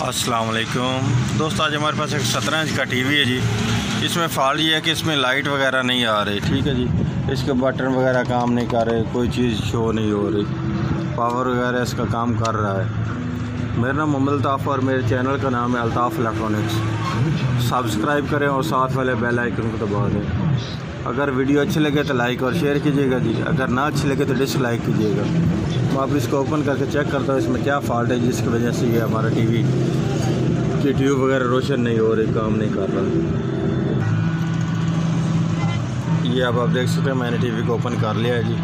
अस्सलाम वालेकुम दोस्तों, आज हमारे पास एक 17 इंच का टीवी है जी। इसमें फॉल्ट ये है कि इसमें लाइट वगैरह नहीं आ रही, ठीक है जी। इसके बटन वगैरह काम नहीं कर रहे, कोई चीज़ शो नहीं हो रही, पावर वगैरह इसका काम कर रहा है। मेरा नाम मोहम्मद अल्ताफ़ और मेरे चैनल का नाम है अल्ताफ़ इलेक्ट्रॉनिक्स। सब्सक्राइब करें और साथ वाले बेल आइकन को दबा दें। अगर वीडियो अच्छी लगे तो लाइक और शेयर कीजिएगा जी, अगर ना अच्छी लगे तो डिसलाइक कीजिएगा। मैं आप इसको ओपन करके चेक करता हूँ इसमें क्या फ़ॉल्ट है जिसकी वजह से ये हमारा टीवी की ट्यूब वगैरह रोशन नहीं हो रही, काम नहीं कर रहा। ये अब आप देख सकते हैं मैंने टीवी को ओपन कर लिया है जी।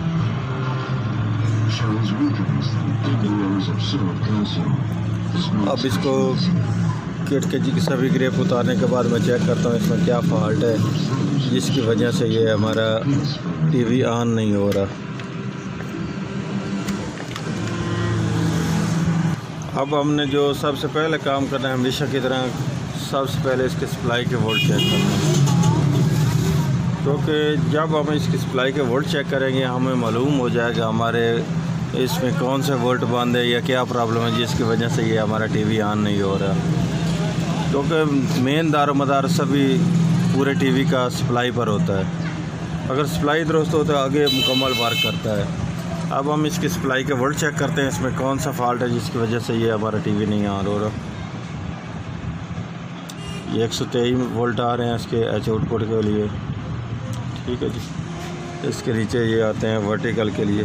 अब इसको किट के जी की सभी ग्रेप उतारने के बाद मैं चेक करता हूँ इसमें क्या फ़ॉल्ट है जिसकी वजह से ये हमारा टीवी ऑन नहीं हो रहा। अब हमने जो सबसे पहले काम करना है हमेशा की तरह, सबसे पहले इसके सप्लाई के वोल्ट चेक करना है, क्योंकि जब हम इसकी सप्लाई के वोल्ट चेक करेंगे हमें मालूम हो जाएगा हमारे इसमें कौन से वोल्ट बंद है या क्या प्रॉब्लम है जिसकी वजह से ये हमारा टीवी ऑन नहीं हो रहा। क्योंकि मेन दारोमदार सभी पूरे टीवी का सप्लाई पर होता है। अगर सप्लाई दुरुस्त हो तो आगे मुकम्मल वर्क करता है। अब हम इसकी सप्लाई के वोल्ट चेक करते हैं इसमें कौन सा फॉल्ट है जिसकी वजह से ये हमारा टीवी नहीं ऑन हो रहा। ये 123 वोल्ट आ रहे हैं इसके एच आउटपुट के लिए, ठीक है जी। इसके नीचे ये आते हैं वर्टिकल के लिए,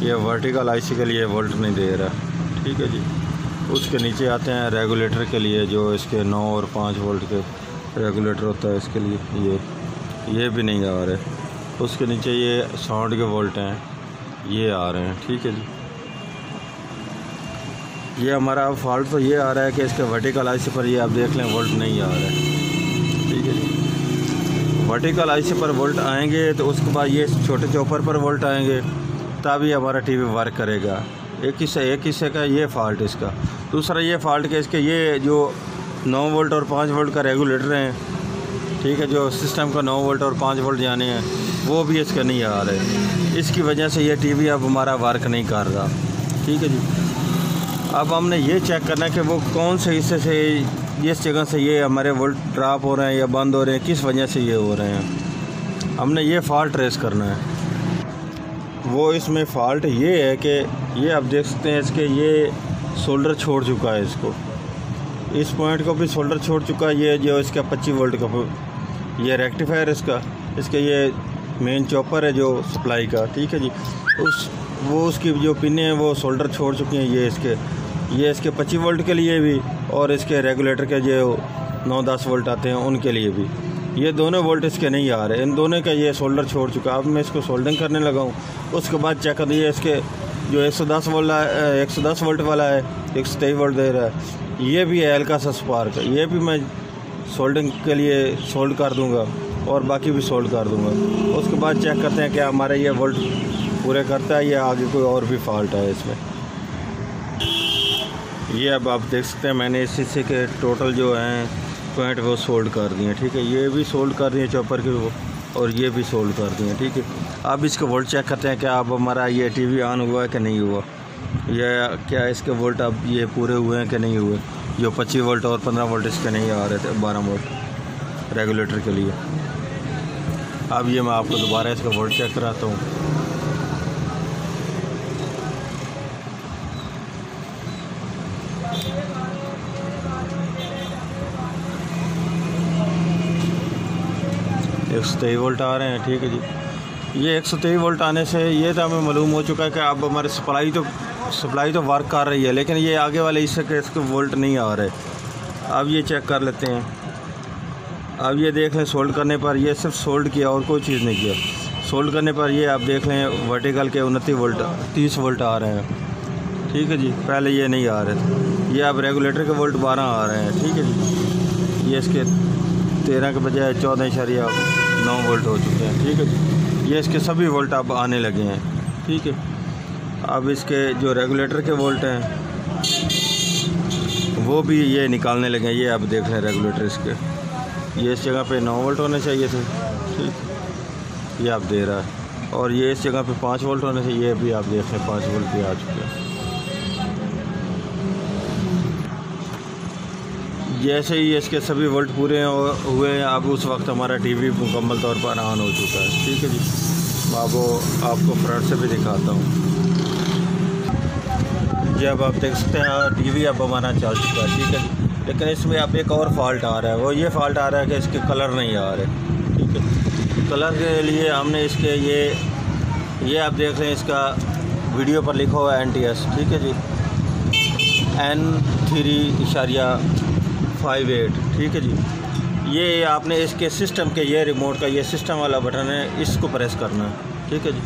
ये वर्टिकल आईसी के लिए वोल्ट नहीं दे रहा, ठीक है जी। उसके नीचे आते हैं रेगुलेटर के लिए, जो इसके 9 और 5 वोल्ट के रेगुलेटर होता है इसके लिए, ये भी नहीं आ रहे। उसके नीचे ये साउंड के वोल्ट हैं, ये आ रहे हैं, ठीक है जी। ये हमारा फॉल्ट तो ये आ रहा है कि इसके वर्टिकल आईसी पर ये आप देख लें वोल्ट नहीं आ रहा है, ठीक है जी। वर्टिकल आईसी पर वोल्ट आएंगे तो उसके बाद ये छोटे चॉपर पर वोल्ट आएंगे तभी हमारा टीवी वर्क करेगा। एक हिस्से का ये फ़ॉल्ट इसका। दूसरा ये फ़ॉल्ट कि इसके ये जो 9 वोल्ट और 5 वोल्ट का रेगुलेटर हैं, ठीक है, जो सिस्टम का 9 वोल्ट और 5 वोल्ट जाने हैं वो भी इसके नहीं आ रहे। इसकी वजह से ये टीवी अब हमारा वर्क नहीं कर रहा, ठीक है जी। अब हमने ये चेक करना है कि वो कौन से हिस्से से, जिस जगह से ये हमारे वोल्ट ड्रॉप हो रहे हैं या बंद हो रहे हैं, किस वजह से ये हो रहे हैं, हमने ये फ़ॉल्ट ट्रेस करना है। वो इसमें फ़ॉल्ट ये है कि ये आप देख सकते हैं इसके ये सोल्डर छोड़ चुका है, इसको इस पॉइंट को भी सोल्डर छोड़ चुका है। ये जो इसका 25 वोल्ट का ये रेक्टिफायर इसके ये मेन चॉपर है जो सप्लाई का, ठीक है जी। उसकी जो पिने हैं वो सोल्डर छोड़ चुकी हैं। ये इसके 25 वोल्ट के लिए भी और इसके रेगुलेटर के जो 9-10 वोल्ट आते हैं उनके लिए भी ये दोनों वोल्ट इसके नहीं आ रहे। इन दोनों का ये सोल्डर छोड़ चुका है। अब मैं इसको सोल्डरिंग करने लगा हूँ। उसके बाद चेक कर दिए इसके जो 110 वोल्ट वाला है 123 वोल्ट दे रहा है, ये भी है हल्का सा स्पार्क, ये भी मैं सोल्डरिंग के लिए सोल्ड कर दूंगा और बाकी भी सोल्ड कर दूंगा। उसके बाद चेक करते हैं क्या हमारा ये वोल्ट पूरे करता है या आगे कोई और भी फॉल्ट है इसमें। ये अब आप देख सकते हैं मैंने इस हिस्से के टोटल जो हैं पॉइंट वो सोल्ड कर दिए, ठीक है। ये भी सोल्ड कर दिए चॉपर के वो, और ये भी सोल्ड कर दिए, ठीक है। अब इसके वोल्ट चेक करते हैं क्या अब हमारा ये टीवी ऑन हुआ है कि नहीं हुआ, या क्या इसके वोल्ट अब ये पूरे हुए हैं कि नहीं हुए। जो 25 वोल्ट और 15 वोल्ट इसके नहीं आ रहे थे, 12 वोल्ट रेगुलेटर के लिए। अब ये मैं आपको दोबारा इसका वोल्ट चेक कराता हूँ। एक 123 वोल्ट आ रहे हैं, ठीक है जी। ये 123 वोल्ट आने से ये तो हमें मालूम हो चुका है कि अब हमारी सप्लाई तो वर्क कर रही है, लेकिन ये आगे वाले हिस्से के इसके वोल्ट नहीं आ रहे। अब ये चेक कर लेते हैं। अब ये देख लें सोल्ड करने पर ये सिर्फ सोल्ड किया और कोई चीज़ नहीं किया। सोल्ड करने पर ये आप देख लें वर्टिकल के 29 वोल्ट 30 वोल्ट आ रहे हैं, ठीक है जी। पहले ये नहीं आ रहे थे। ये अब रेगुलेटर के वोल्ट 12 आ रहे हैं, ठीक है जी। ये इसके 13 के बजाय 14.9 वोल्ट हो चुके हैं, ठीक है जी। ये इसके सभी वोल्ट अब आने लगे हैं, ठीक है। अब इसके जो रेगुलेटर के वोल्ट हैं वो भी ये निकालने लगे हैं। ये अब देख लें रेगुलेटर इसके, ये इस जगह पे 9 वोल्ट होने चाहिए थे, ठीक, ये आप दे रहा है। और ये इस जगह पे 5 वोल्ट होने से ये भी आप देख लें 5 वोल्ट भी आ चुके हैं। जैसे ही इसके सभी वोल्ट पूरे हुए हैं, अब उस वक्त हमारा टीवी मुकम्मल तौर पर ऑन हो चुका है। ठीक है जी, आपको फ्रंट से भी दिखाता हूँ। जब आप देख सकते हैं टीवी अब हमारा चल चुका है। ठीक है जी, लेकिन इसमें अब एक और फॉल्ट आ रहा है, वो ये फॉल्ट आ रहा है कि इसके कलर नहीं आ रहे। ठीक है, कलर के लिए हमने इसके ये आप देख रहे हैं, इसका वीडियो पर लिखा हुआ है NTS। ठीक है जी, N3.58। ठीक है जी, ये आपने इसके सिस्टम के ये रिमोट का ये सिस्टम वाला बटन है, इसको प्रेस करना है। ठीक है जी,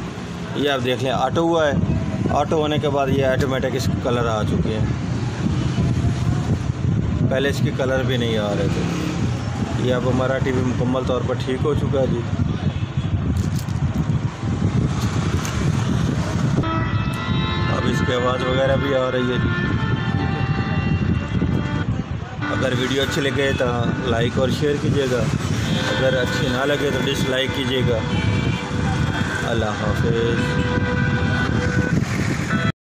ये आप देख लें ऑटो हुआ है। ऑटो होने के बाद ये ऑटोमेटिक इसके कलर आ चुके हैं, पहले इसके कलर भी नहीं आ रहे थे। ये अब हमारा टीवी मुकम्मल तौर पर ठीक हो चुका है जी। अब इसकी आवाज़ वगैरह भी आ रही है जी। अगर वीडियो अच्छी लगे तो लाइक और शेयर कीजिएगा, अगर अच्छी ना लगे तो डिसलाइक कीजिएगा। अल्लाह हाफ़िज़।